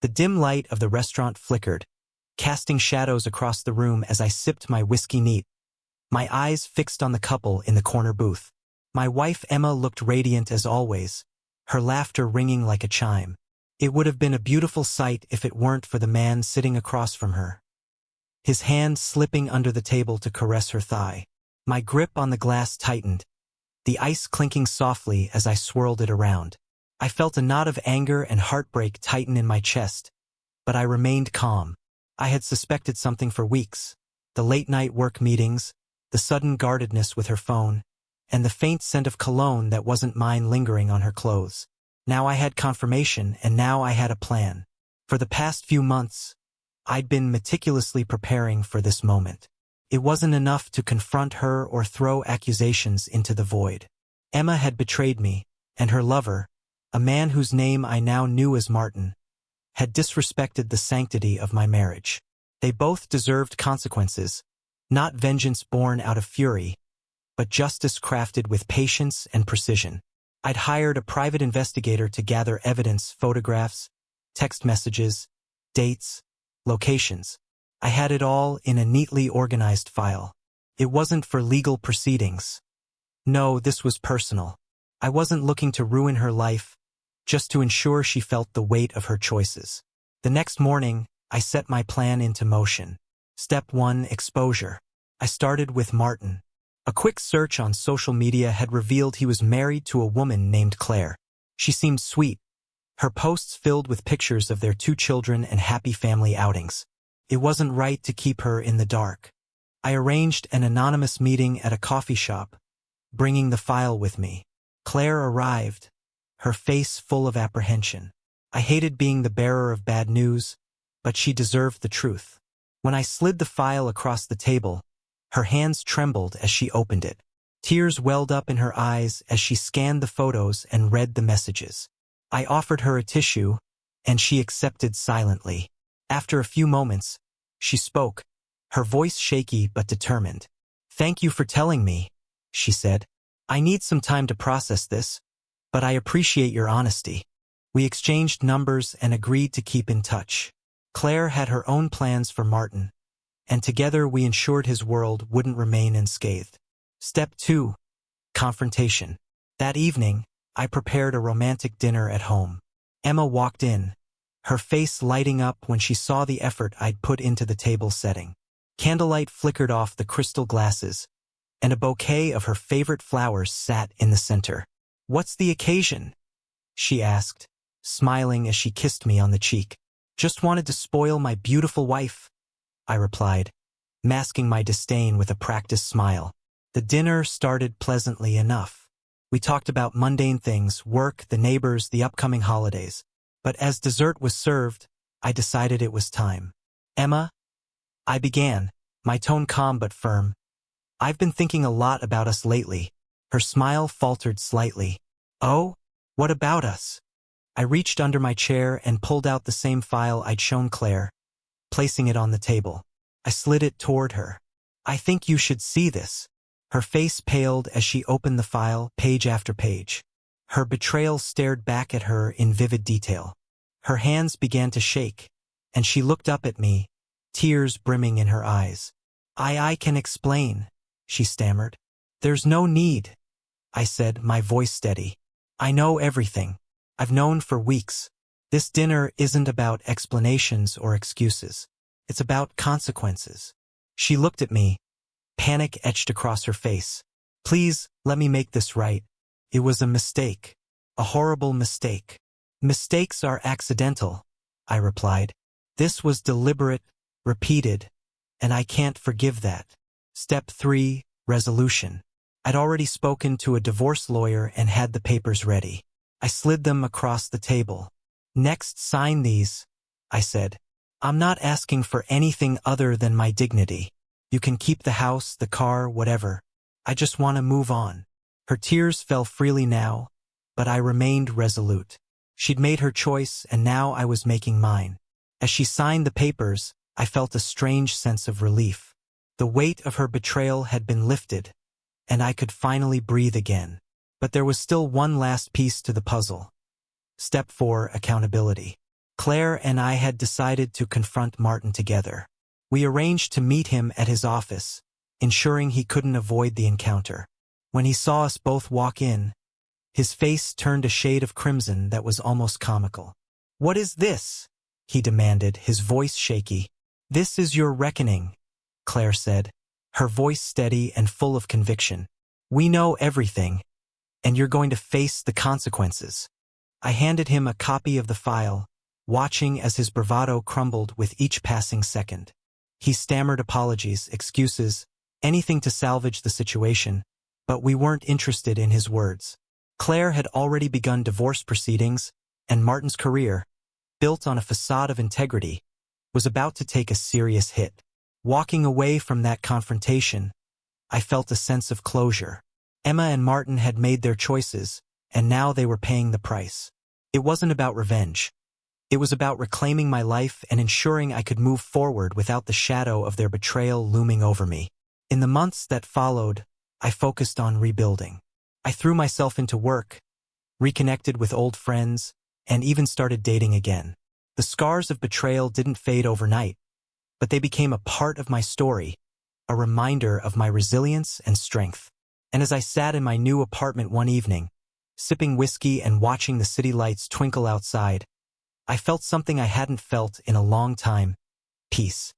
The dim light of the restaurant flickered, casting shadows across the room as I sipped my whiskey neat, my eyes fixed on the couple in the corner booth. My wife Emma looked radiant as always, her laughter ringing like a chime. It would have been a beautiful sight if it weren't for the man sitting across from her, his hand slipping under the table to caress her thigh. My grip on the glass tightened, the ice clinking softly as I swirled it around. I felt a knot of anger and heartbreak tighten in my chest, but I remained calm. I had suspected something for weeks. The late-night work meetings, the sudden guardedness with her phone, and the faint scent of cologne that wasn't mine lingering on her clothes. Now I had confirmation, and now I had a plan. For the past few months, I'd been meticulously preparing for this moment. It wasn't enough to confront her or throw accusations into the void. Emma had betrayed me, and her lover, a man whose name I now knew as Martin, had disrespected the sanctity of my marriage. They both deserved consequences, not vengeance born out of fury, but justice crafted with patience and precision. I'd hired a private investigator to gather evidence, photographs, text messages, dates, locations. I had it all in a neatly organized file. It wasn't for legal proceedings. No, this was personal. I wasn't looking to ruin her life, just to ensure she felt the weight of her choices. The next morning, I set my plan into motion. Step 1: Exposure. I started with Martin. A quick search on social media had revealed he was married to a woman named Claire. She seemed sweet, her posts filled with pictures of their 2 children and happy family outings. It wasn't right to keep her in the dark. I arranged an anonymous meeting at a coffee shop, bringing the file with me. Claire arrived, her face full of apprehension. I hated being the bearer of bad news, but she deserved the truth. When I slid the file across the table, her hands trembled as she opened it. Tears welled up in her eyes as she scanned the photos and read the messages. I offered her a tissue, and she accepted silently. After a few moments, she spoke, her voice shaky but determined. "Thank you for telling me," she said. "I need some time to process this, but I appreciate your honesty." We exchanged numbers and agreed to keep in touch. Claire had her own plans for Martin, and together we ensured his world wouldn't remain unscathed. Step 2: Confrontation. That evening, I prepared a romantic dinner at home. Emma walked in, her face lighting up when she saw the effort I'd put into the table setting. Candlelight flickered off the crystal glasses, and a bouquet of her favorite flowers sat in the center. "What's the occasion?" she asked, smiling as she kissed me on the cheek. "Just wanted to spoil my beautiful wife," I replied, masking my disdain with a practiced smile. The dinner started pleasantly enough. We talked about mundane things, work, the neighbors, the upcoming holidays. But as dessert was served, I decided it was time. "Emma," I began, my tone calm but firm, "I've been thinking a lot about us lately." Her smile faltered slightly. "Oh? What about us?" I reached under my chair and pulled out the same file I'd shown Claire, placing it on the table. I slid it toward her. "I think you should see this." Her face paled as she opened the file, page after page. Her betrayal stared back at her in vivid detail. Her hands began to shake, and she looked up at me, tears brimming in her eyes. I can explain," she stammered. "There's no need," I said, my voice steady. "I know everything. I've known for weeks. This dinner isn't about explanations or excuses. It's about consequences." She looked at me, panic etched across her face. "Please, let me make this right. It was a mistake. A horrible mistake." "Mistakes are accidental," I replied. "This was deliberate, repeated, and I can't forgive that." Step 3: Resolution. I'd already spoken to a divorce lawyer and had the papers ready. I slid them across the table. "Next, sign these," I said. "I'm not asking for anything other than my dignity. You can keep the house, the car, whatever. I just want to move on." Her tears fell freely now, but I remained resolute. She'd made her choice, and now I was making mine. As she signed the papers, I felt a strange sense of relief. The weight of her betrayal had been lifted, and I could finally breathe again. But there was still one last piece to the puzzle. Step 4: Accountability. Claire and I had decided to confront Martin together. We arranged to meet him at his office, ensuring he couldn't avoid the encounter. When he saw us both walk in, his face turned a shade of crimson that was almost comical. "What is this?" he demanded, his voice shaky. "This is your reckoning," Claire said, her voice steady and full of conviction. "We know everything, and you're going to face the consequences." I handed him a copy of the file, watching as his bravado crumbled with each passing second. He stammered apologies, excuses, anything to salvage the situation, but we weren't interested in his words. Claire had already begun divorce proceedings, and Martin's career, built on a facade of integrity, was about to take a serious hit. Walking away from that confrontation, I felt a sense of closure. Emma and Martin had made their choices, and now they were paying the price. It wasn't about revenge. It was about reclaiming my life and ensuring I could move forward without the shadow of their betrayal looming over me. In the months that followed, I focused on rebuilding. I threw myself into work, reconnected with old friends, and even started dating again. The scars of betrayal didn't fade overnight, but they became a part of my story, a reminder of my resilience and strength. And as I sat in my new apartment one evening, sipping whiskey and watching the city lights twinkle outside, I felt something I hadn't felt in a long time: peace.